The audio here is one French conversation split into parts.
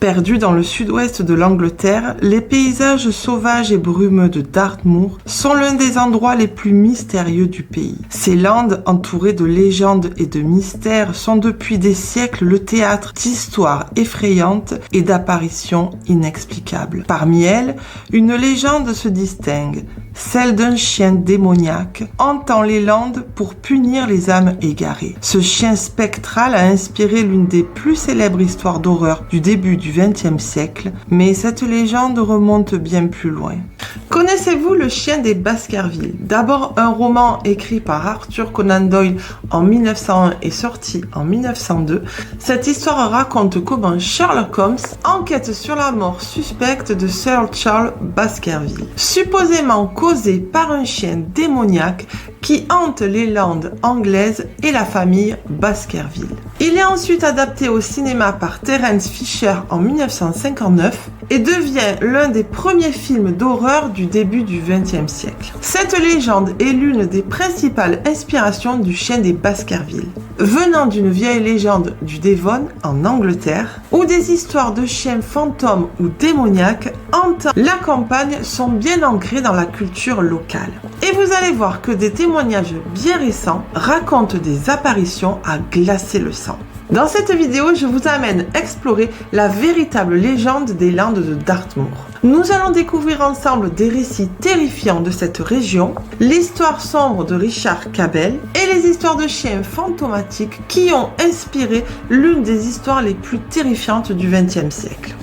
Perdus dans le sud-ouest de l'Angleterre, les paysages sauvages et brumeux de Dartmoor sont l'un des endroits les plus mystérieux du pays. Ces landes, entourées de légendes et de mystères, sont depuis des siècles le théâtre d'histoires effrayantes et d'apparitions inexplicables. Parmi elles, une légende se distingue, celle d'un chien démoniaque hantant les landes pour punir les âmes égarées. Ce chien spectral a inspiré l'une des plus célèbres histoires d'horreur du début du XXe siècle, mais cette légende remonte bien plus loin. Connaissez-vous Le Chien des Baskerville? D'abord un roman écrit par Arthur Conan Doyle en 1901 et sorti en 1902, cette histoire raconte comment Sherlock Holmes enquête sur la mort suspecte de Sir Charles Baskerville, supposément causée par un chien démoniaque qui hante les landes anglaises et la famille Baskerville. Il est ensuite adapté au cinéma par Terence Fisher en 1959 et devient l'un des premiers films d'horreur du début du XXe siècle. Cette légende est l'une des principales inspirations du chien des Baskerville, venant d'une vieille légende du Devon en Angleterre, où des histoires de chiens fantômes ou démoniaques hantant la campagne sont bien ancrées dans la culture locale. Et vous allez voir que des témoignages bien récents racontent des apparitions à glacer le sang. Dans cette vidéo, je vous amène explorer la véritable légende des landes de Dartmoor. Nous allons découvrir ensemble des récits terrifiants de cette région, l'histoire sombre de Richard Cabell et les histoires de chiens fantomatiques qui ont inspiré l'une des histoires les plus terrifiantes du XXe siècle.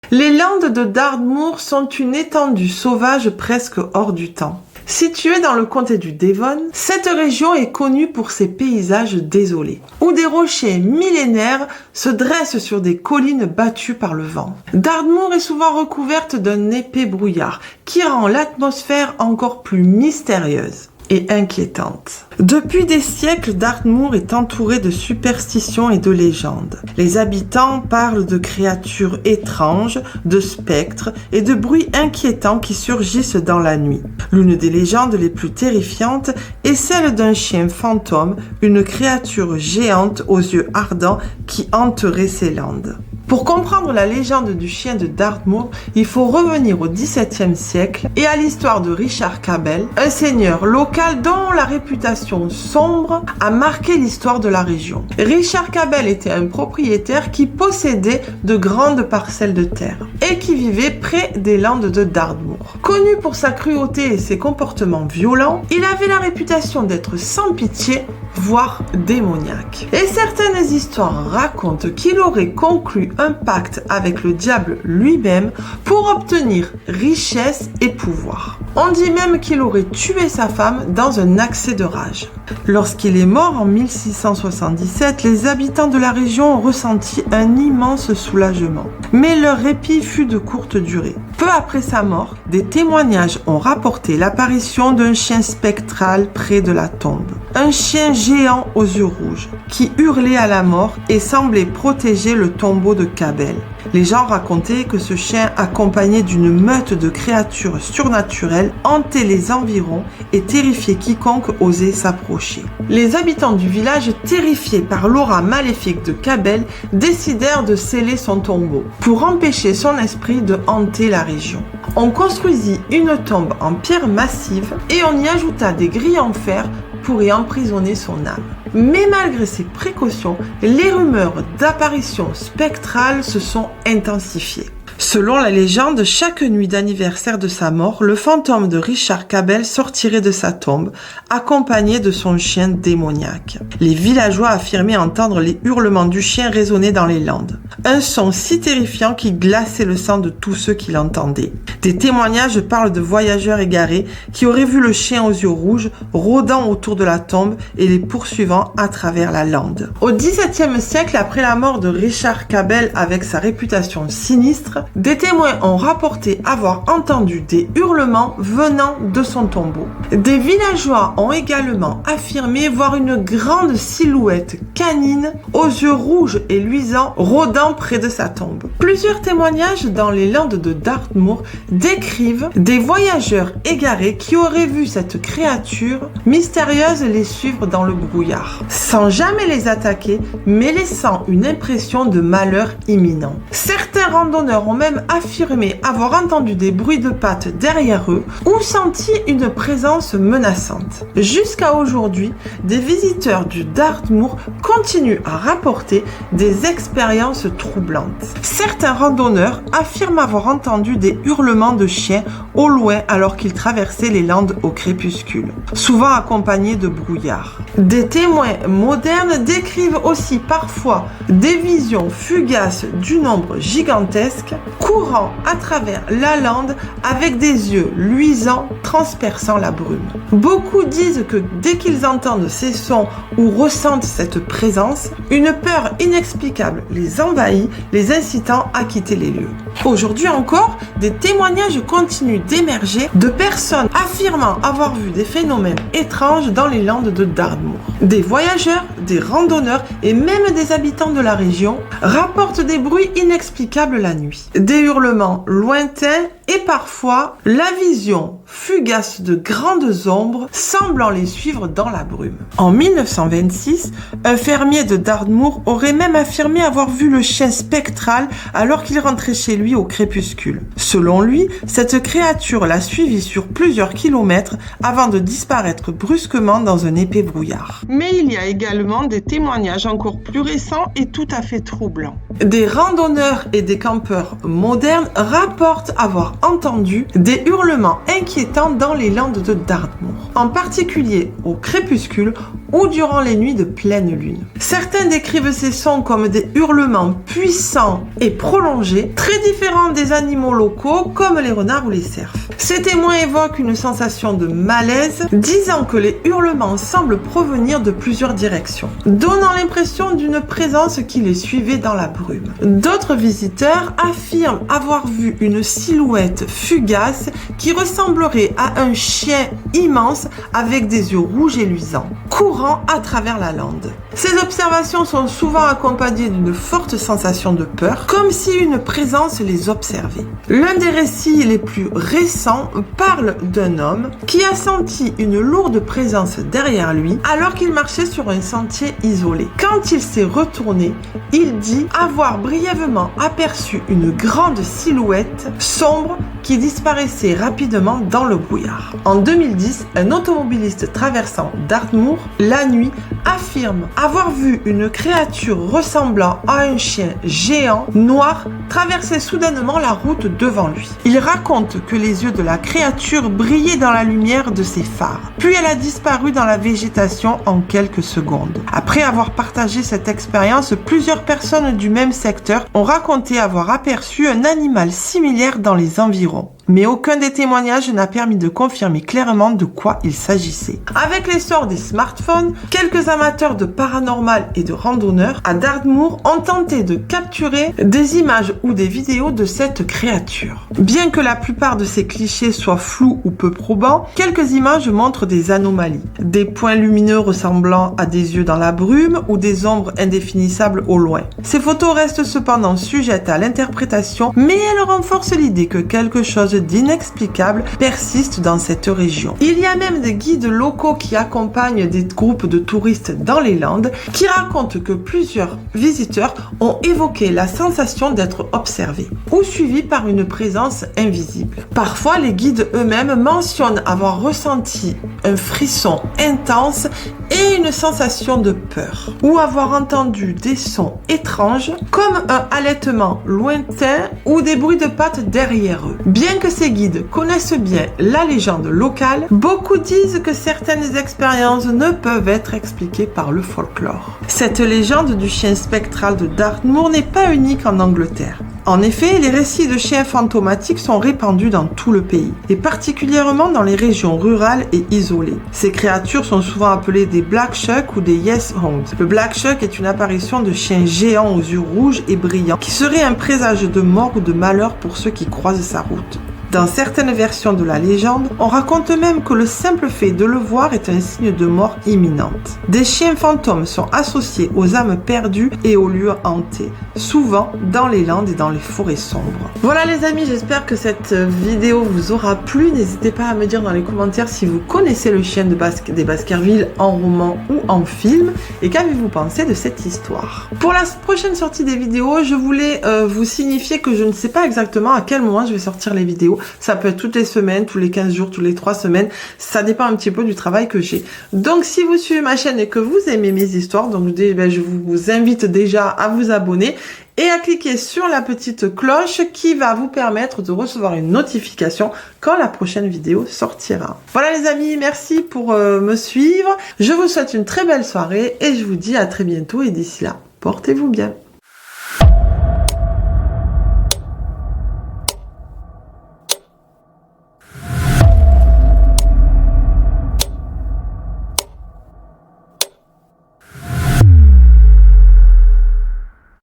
Les landes de Dartmoor sont une étendue sauvage presque hors du temps. Située dans le comté du Devon, cette région est connue pour ses paysages désolés, où des rochers millénaires se dressent sur des collines battues par le vent. Dartmoor est souvent recouverte d'un épais brouillard qui rend l'atmosphère encore plus mystérieuse et inquiétante. Depuis des siècles, Dartmoor est entouré de superstitions et de légendes. Les habitants parlent de créatures étranges, de spectres et de bruits inquiétants qui surgissent dans la nuit. L'une des légendes les plus terrifiantes est celle d'un chien fantôme, une créature géante aux yeux ardents qui hanterait ces landes. Pour comprendre la légende du chien de Dartmoor, il faut revenir au XVIIe siècle et à l'histoire de Richard Cabell, un seigneur local dont la réputation sombre a marqué l'histoire de la région. Richard Cabell était un propriétaire qui possédait de grandes parcelles de terre et qui vivait près des landes de Dartmoor. Connu pour sa cruauté et ses comportements violents, il avait la réputation d'être sans pitié, voire démoniaque. Et certaines histoires racontent qu'il aurait conclu un pacte avec le diable lui-même pour obtenir richesse et pouvoir. On dit même qu'il aurait tué sa femme dans un accès de rage. Lorsqu'il est mort en 1677, les habitants de la région ont ressenti un immense soulagement. Mais leur répit fut de courte durée. Peu après sa mort, des témoignages ont rapporté l'apparition d'un chien spectral près de la tombe. Un chien géant aux yeux rouges, qui hurlait à la mort et semblait protéger le tombeau de Cabell. Les gens racontaient que ce chien, accompagné d'une meute de créatures surnaturelles, hantait les environs et terrifiait quiconque osait s'approcher. Les habitants du village, terrifiés par l'aura maléfique de Cabell, décidèrent de sceller son tombeau pour empêcher son esprit de hanter la région. On construisit une tombe en pierre massive et on y ajouta des grilles en fer pour y emprisonner son âme. Mais malgré ces précautions, les rumeurs d'apparitions spectrales se sont intensifiées. Selon la légende, chaque nuit d'anniversaire de sa mort, le fantôme de Richard Cabell sortirait de sa tombe, accompagné de son chien démoniaque. Les villageois affirmaient entendre les hurlements du chien résonner dans les landes. Un son si terrifiant qui glaçait le sang de tous ceux qui l'entendaient. Des témoignages parlent de voyageurs égarés qui auraient vu le chien aux yeux rouges rôdant autour de la tombe et les poursuivant à travers la lande. Au XVIIe siècle, après la mort de Richard Cabell avec sa réputation sinistre, des témoins ont rapporté avoir entendu des hurlements venant de son tombeau. Des villageois ont également affirmé voir une grande silhouette canine aux yeux rouges et luisants rôdant près de sa tombe. Plusieurs témoignages dans les Landes de Dartmoor décrivent des voyageurs égarés qui auraient vu cette créature mystérieuse les suivre dans le brouillard, sans jamais les attaquer, mais laissant une impression de malheur imminent. Certains randonneurs ont même affirmé avoir entendu des bruits de pattes derrière eux ou senti une présence menaçante. Jusqu'à aujourd'hui, des visiteurs du Dartmoor continuent à rapporter des expériences troublantes. Certains randonneurs affirment avoir entendu des hurlements de chiens au loin alors qu'ils traversaient les landes au crépuscule, souvent accompagnés de brouillard. Des témoins modernes décrivent aussi parfois des visions fugaces d'une ombre gigantesque courant à travers la lande avec des yeux luisants transperçant la brume. Beaucoup disent que dès qu'ils entendent ces sons ou ressentent cette présence, une peur inexplicable les envahit, les incitant à quitter les lieux. Aujourd'hui encore, des témoignages continuent d'émerger de personnes affirmant avoir vu des phénomènes étranges dans les Landes de Dartmoor. Des voyageurs, des randonneurs et même des habitants de la région rapportent des bruits inexplicables la nuit, des hurlements lointains et parfois la vision fugace de grandes ombres semblant les suivre dans la brume. En 1926, un fermier de Dartmoor aurait même affirmé avoir vu le chien spectral alors qu'il rentrait chez lui au crépuscule. Selon lui, cette créature l'a suivi sur plusieurs kilomètres avant de disparaître brusquement dans un épais brouillard. Mais il y a également des témoignages encore plus récents et tout à fait troublants. Des randonneurs et des campeurs modernes rapportent avoir entendu des hurlements inquiétants dans les Landes de Dartmoor, en particulier au crépuscule ou durant les nuits de pleine lune. Certains décrivent ces sons comme des hurlements puissants et prolongés, très différents des animaux locaux comme les renards ou les cerfs. Ces témoins évoquent une sensation de malaise, disant que les hurlements semblent provenir de plusieurs directions, donnant l'impression d'une présence qui les suivait dans la brume. D'autres visiteurs affirment avoir vu une silhouette fugace qui ressemblerait à un chien immense avec des yeux rouges et luisants, courant à travers la lande. Ces observations sont souvent accompagnées d'une forte sensation de peur, comme si une présence les observait. L'un des récits les plus récents parle d'un homme qui a senti une lourde présence derrière lui alors qu'il marchait sur un sentier isolé. Quand il s'est retourné, il dit avoir brièvement aperçu une grande silhouette sombre qui disparaissait rapidement dans le brouillard. En 2010, un automobiliste traversant Dartmoor la nuit affirme avoir vu une créature ressemblant à un chien géant noir traverser soudainement la route devant lui. Il raconte que les yeux de la créature brillaient dans la lumière de ses phares. Puis elle a disparu dans la végétation en quelques secondes. Après avoir partagé cette expérience, plusieurs personnes du même secteur ont raconté avoir aperçu un animal similaire dans les environs. Mais aucun des témoignages n'a permis de confirmer clairement de quoi il s'agissait. Avec l'essor des smartphones, quelques amateurs de paranormal et de randonneurs à Dartmoor ont tenté de capturer des images ou des vidéos de cette créature. Bien que la plupart de ces clichés soient flous ou peu probants, quelques images montrent des anomalies. Des points lumineux ressemblant à des yeux dans la brume ou des ombres indéfinissables au loin. Ces photos restent cependant sujettes à l'interprétation, mais elles renforcent l'idée que quelque chose d'inexplicable persiste dans cette région. Il y a même des guides locaux qui accompagnent des groupes de touristes dans les Landes qui racontent que plusieurs visiteurs ont évoqué la sensation d'être observés ou suivis par une présence invisible. Parfois, les guides eux-mêmes mentionnent avoir ressenti un frisson intense et une sensation de peur, ou avoir entendu des sons étranges comme un halètement lointain ou des bruits de pattes derrière eux. Bien que ces guides connaissent bien la légende locale, beaucoup disent que certaines expériences ne peuvent être expliquées par le folklore. Cette légende du chien spectral de Dartmoor n'est pas unique en Angleterre. En effet, les récits de chiens fantomatiques sont répandus dans tout le pays, et particulièrement dans les régions rurales et isolées. Ces créatures sont souvent appelées des Black Shuck ou des Yes Hounds. Le Black Shuck est une apparition de chiens géants aux yeux rouges et brillants, qui serait un présage de mort ou de malheur pour ceux qui croisent sa route. Dans certaines versions de la légende, on raconte même que le simple fait de le voir est un signe de mort imminente. Des chiens fantômes sont associés aux âmes perdues et aux lieux hantés, souvent dans les landes et dans les forêts sombres. Voilà les amis, j'espère que cette vidéo vous aura plu. N'hésitez pas à me dire dans les commentaires si vous connaissez le chien des Baskerville en roman ou en film et qu'avez-vous pensé de cette histoire. Pour la prochaine sortie des vidéos, je voulais vous signifier que je ne sais pas exactement à quel moment je vais sortir les vidéos. Ça peut être toutes les semaines, tous les 15 jours, tous les 3 semaines. Ça dépend un petit peu du travail que j'ai. Donc, si vous suivez ma chaîne et que vous aimez mes histoires, donc je vous invite déjà à vous abonner et à cliquer sur la petite cloche qui va vous permettre de recevoir une notification quand la prochaine vidéo sortira. Voilà les amis, merci pour me suivre. Je vous souhaite une très belle soirée et je vous dis à très bientôt et d'ici là, portez-vous bien.